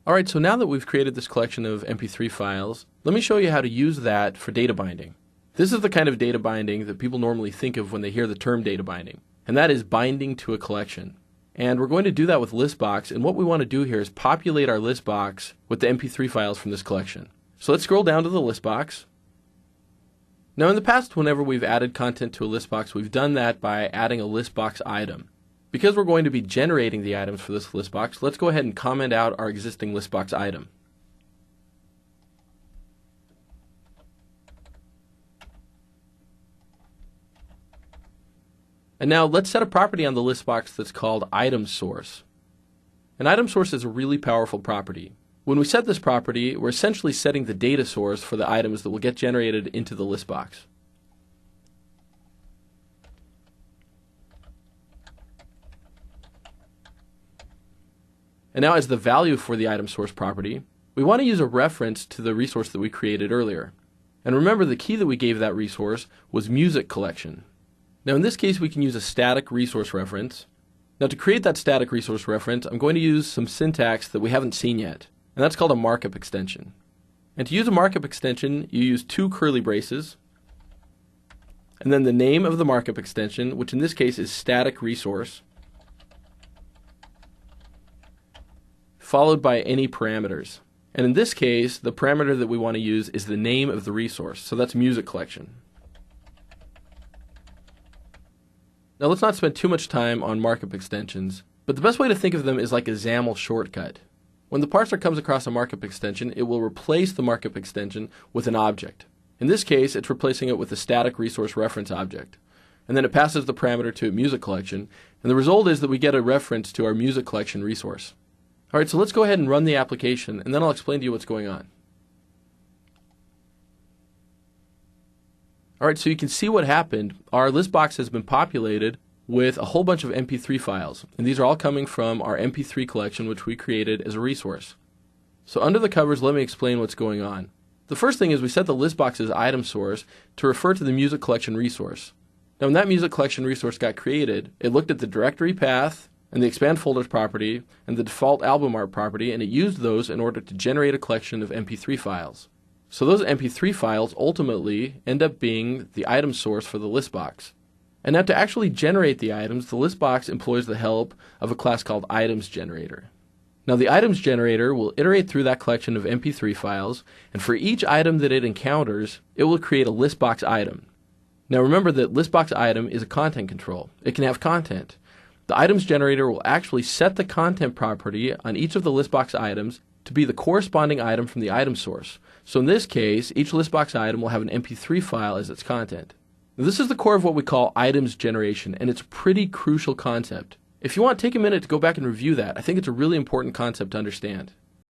Alright, so now that we've created this collection of MP3 files, let me show you how to use that for data binding. This is the kind of data binding that people normally think of when they hear the term data binding, and that is binding to a collection. And we're going to do that with ListBox, and what we want to do here is populate our ListBox with the MP3 files from this collection. So let's scroll down to the ListBox. Now in the past, whenever we've added content to a ListBox, we've done that by adding a ListBox item. Because we're going to be generating the items for this ListBox, let's go ahead and comment out our existing ListBox item. And now let's set a property on the ListBox that's called item source. An item source is a really powerful property. When we set this property, we're essentially setting the data source for the items that will get generated into the ListBox. And now as the value for the item source property, we want to use a reference to the resource that we created earlier. And remember, the key that we gave that resource was music collection. Now in this case, we can use a static resource reference. Now to create that static resource reference, I'm going to use some syntax that we haven't seen yet, and that's called a markup extension. And to use a markup extension, you use two curly braces, and then the name of the markup extension, which in this case is static resource, followed by any parameters. And in this case, the parameter that we want to use is the name of the resource, so that's music collection. Now let's not spend too much time on markup extensions, but the best way to think of them is like a XAML shortcut. When the parser comes across a markup extension, it will replace the markup extension with an object. In this case, it's replacing it with a static resource reference object. And then it passes the parameter to music collection, and the result is that we get a reference to our music collection resource. Alright, so let's go ahead and run the application, and then I'll explain to you what's going on. Alright, so you can see what happened. Our ListBox has been populated with a whole bunch of MP3 files, and these are all coming from our MP3 collection, which we created as a resource. So under the covers, let me explain what's going on. The first thing is we set the ListBox's item source to refer to the music collection resource. Now when that music collection resource got created, it looked at the directory path and the expand folders property and the default album art property, and it used those in order to generate a collection of MP3 files. So those MP3 files ultimately end up being the item source for the ListBox. And now to actually generate the items, the ListBox employs the help of a class called items generator. Now the items generator will iterate through that collection of MP3 files, and for each item that it encounters, it will create a ListBox item. Now remember that ListBox item is a content control. It can have content. The items generator will actually set the content property on each of the ListBox items to be the corresponding item from the item source. So in this case, each ListBox item will have an MP3 file as its content. Now, this is the core of what we call items generation, and it's a pretty crucial concept. If you want, take a minute to go back and review that. I think it's a really important concept to understand.